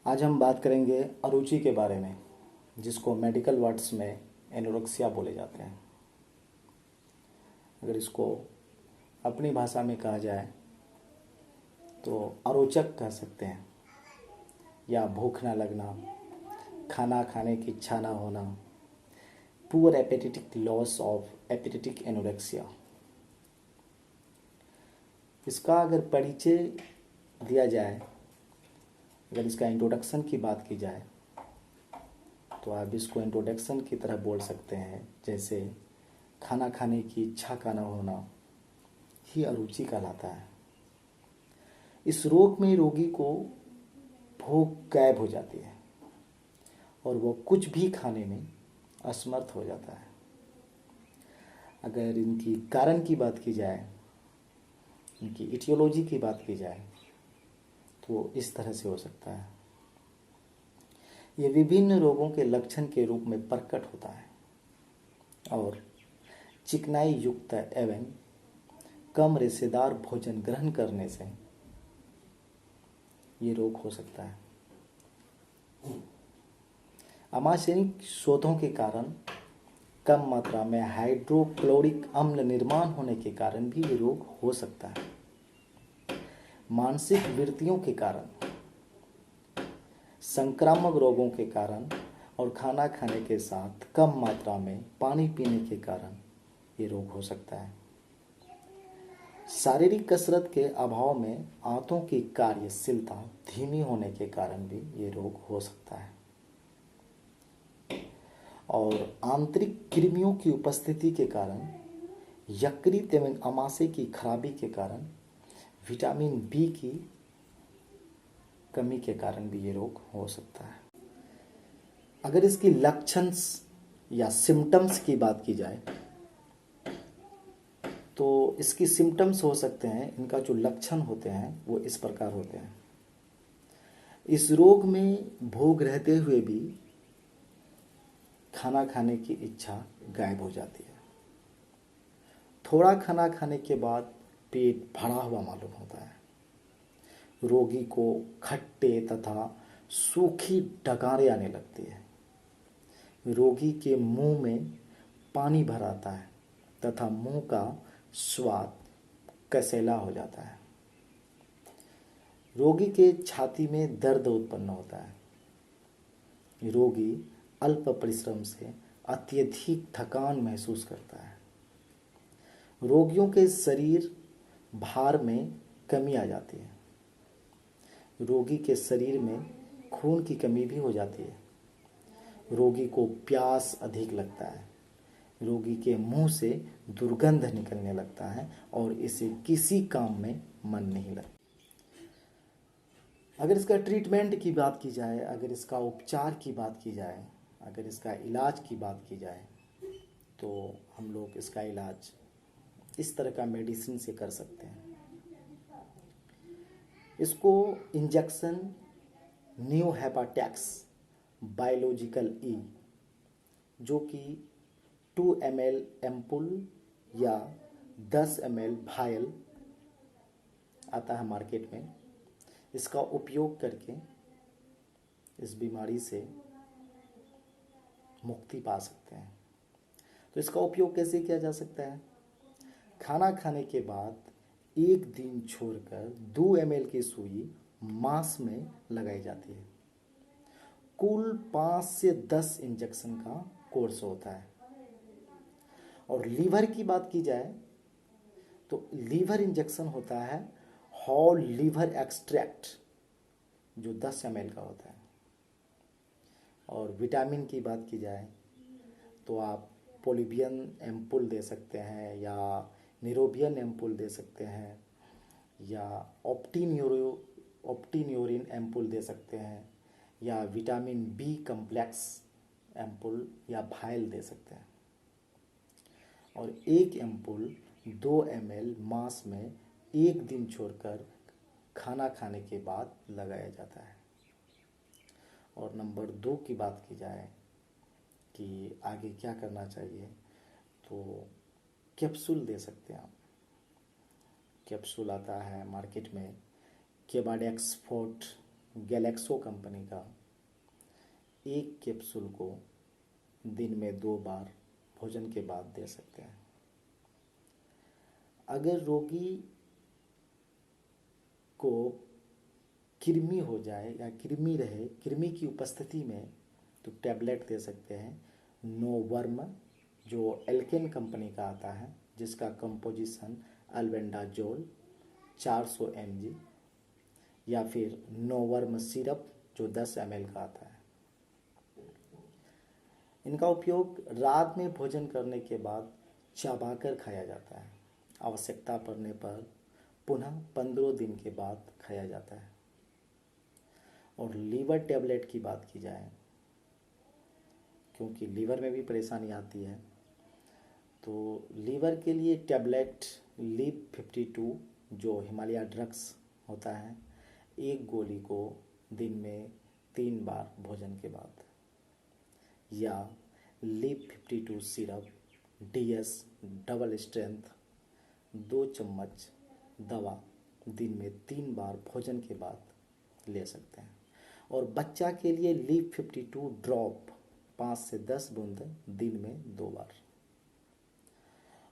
आज हम बात करेंगे अरुचि के बारे में, जिसको मेडिकल वर्ड्स में एनोरेक्सिया बोले जाते हैं। अगर इसको अपनी भाषा में कहा जाए तो अरोचक कह सकते हैं, या भूख ना लगना, खाना खाने की इच्छा ना होना, पुअर एपेटिटिक लॉस ऑफ एपेटिटिक एनोरेक्सिया। इसका अगर परिचय दिया जाए, अगर इसका इंट्रोडक्शन की बात की जाए तो आप इसको इंट्रोडक्शन की तरह बोल सकते हैं, जैसे खाना खाने की इच्छा का न होना ही अरुचि कहलाता है। इस रोग में रोगी को भूख गायब हो जाती है और वो कुछ भी खाने में असमर्थ हो जाता है। अगर इनकी कारण की बात की जाए, इनकी इटियोलॉजी की बात की जाए तो इस तरह से हो सकता है। ये विभिन्न रोगों के लक्षण के रूप में प्रकट होता है और चिकनाई युक्त एवं कम रेशेदार भोजन ग्रहण करने से ये रोग हो सकता है। आमाशयनिक शोधों के कारण कम मात्रा में हाइड्रोक्लोरिक अम्ल निर्माण होने के कारण भी ये रोग हो सकता है। मानसिक वृत्तियों के कारण, संक्रामक रोगों के कारण और खाना खाने के साथ कम मात्रा में पानी पीने के कारण ये रोग हो सकता है। शारीरिक कसरत के अभाव में आंतों की कार्यशीलता धीमी होने के कारण भी ये रोग हो सकता है। और आंतरिक कृमियों की उपस्थिति के कारण, यकृत एवं आमाशय की खराबी के कारण, विटामिन बी की कमी के कारण भी ये रोग हो सकता है। अगर इसकी लक्षण या सिम्टम्स की बात की जाए तो इसकी सिम्टम्स हो सकते हैं, इनका जो लक्षण होते हैं वो इस प्रकार होते हैं। इस रोग में भूख रहते हुए भी खाना खाने की इच्छा गायब हो जाती है। थोड़ा खाना खाने के बाद पेट भरा हुआ मालूम होता है। रोगी को खट्टे तथा सूखी डकारें आने लगती है। रोगी के मुंह में पानी भर आता है तथा मुंह का स्वाद कसैला हो जाता है। रोगी के छाती में दर्द उत्पन्न होता है। रोगी अल्प परिश्रम से अत्यधिक थकान महसूस करता है। रोगियों के शरीर भार में कमी आ जाती है। रोगी के शरीर में खून की कमी भी हो जाती है। रोगी को प्यास अधिक लगता है। रोगी के मुंह से दुर्गंध निकलने लगता है और इसे किसी काम में मन नहीं लगता। अगर इसका ट्रीटमेंट की बात की जाए, अगर इसका उपचार की बात की जाए, अगर इसका इलाज की बात की जाए तो हम लोग इसका इलाज इस तरह का मेडिसिन से कर सकते हैं। इसको इंजेक्शन न्यू हेपाटैक्स बायोलॉजिकल ई, जो कि 2 ml एम्पुल या 10 ml भायल आता है मार्केट में, इसका उपयोग करके इस बीमारी से मुक्ति पा सकते हैं। तो इसका उपयोग कैसे किया जा सकता है? खाना खाने के बाद एक दिन छोड़कर 2 ml की सुई मांस में लगाई जाती है। कुल 5 से 10 इंजेक्शन का कोर्स होता है। और लीवर की बात की जाए तो लीवर इंजेक्शन होता है होल लीवर एक्सट्रैक्ट, जो 10 ml का होता है। और विटामिन की बात की जाए तो आप पोलिबियन एम्पुल दे सकते हैं या निरोबियन एम्पुल दे सकते हैं या ऑप्टीन्यूरिन एम्पुल दे सकते हैं या विटामिन बी कम्प्लेक्स एम्पुल या भायल दे सकते हैं। और एक एम्पुल 2 ml मांस में एक दिन छोड़कर खाना खाने के बाद लगाया जाता है। और नंबर 2 की बात की जाए कि आगे क्या करना चाहिए, तो कैप्सूल दे सकते हैं आप। कैप्सूल आता है मार्केट में, केबाडेक्स फोर्ट गैलेक्सो कंपनी का एक कैप्सूल को दिन में 2 बार भोजन के बाद दे सकते हैं। अगर रोगी को कृमि हो जाए या कृमि रहे, कृमि की उपस्थिति में, तो टैबलेट दे सकते हैं नोवर्म, जो एल्केन कंपनी का आता है, जिसका कंपोजिशन अल्बेंडाजोल 400 mg, या फिर नोवर्म सिरप जो 10 ml का आता है। इनका उपयोग रात में भोजन करने के बाद चबाकर खाया जाता है। आवश्यकता पड़ने पर पुनः 15 दिन के बाद खाया जाता है। और लीवर टैबलेट की बात की जाए, क्योंकि लीवर में भी परेशानी आती है, तो लीवर के लिए टैबलेट लीव 52 जो हिमालय ड्रग्स होता है, एक गोली को दिन में 3 बार भोजन के बाद, या leave 52 syrup DS double strength 2 चम्मच दवा दिन में 3 बार भोजन के बाद ले सकते हैं। और बच्चा के लिए लीव 52 ड्रॉप 5 से 10 बूंद दिन में 2 बार।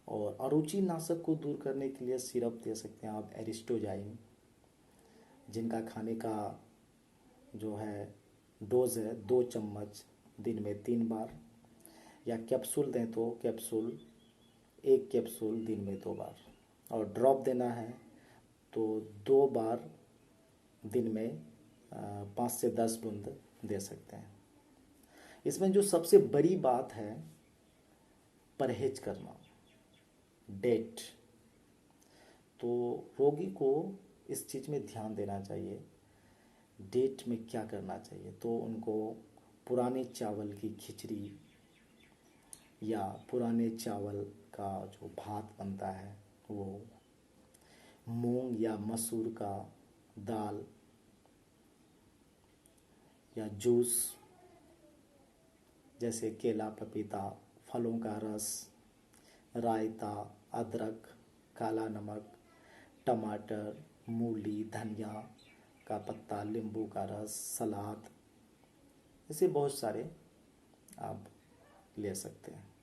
और अरुचि नाशक को दूर करने के लिए सिरप दे सकते हैं आप एरिस्टोजाइन, जिनका खाने का जो है डोज है 2 चम्मच दिन में 3 बार, या कैप्सूल दें तो कैप्सूल 1 कैप्सूल दिन में 2 बार, और ड्रॉप देना है तो 2 बार दिन में 5 से 10 बूंद दे सकते हैं। इसमें जो सबसे बड़ी बात है परहेज करना, डेट। तो रोगी को इस चीज़ में ध्यान देना चाहिए, डेट में क्या करना चाहिए। तो उनको पुराने चावल की खिचड़ी या पुराने चावल का जो भात बनता है वो, मूंग या मसूर का दाल, या जूस जैसे केला, पपीता, फलों का रस, रायता, अदरक, काला नमक, टमाटर, मूली, धनिया का पत्ता, नींबू का रस, सलाद, ऐसे बहुत सारे आप ले सकते हैं।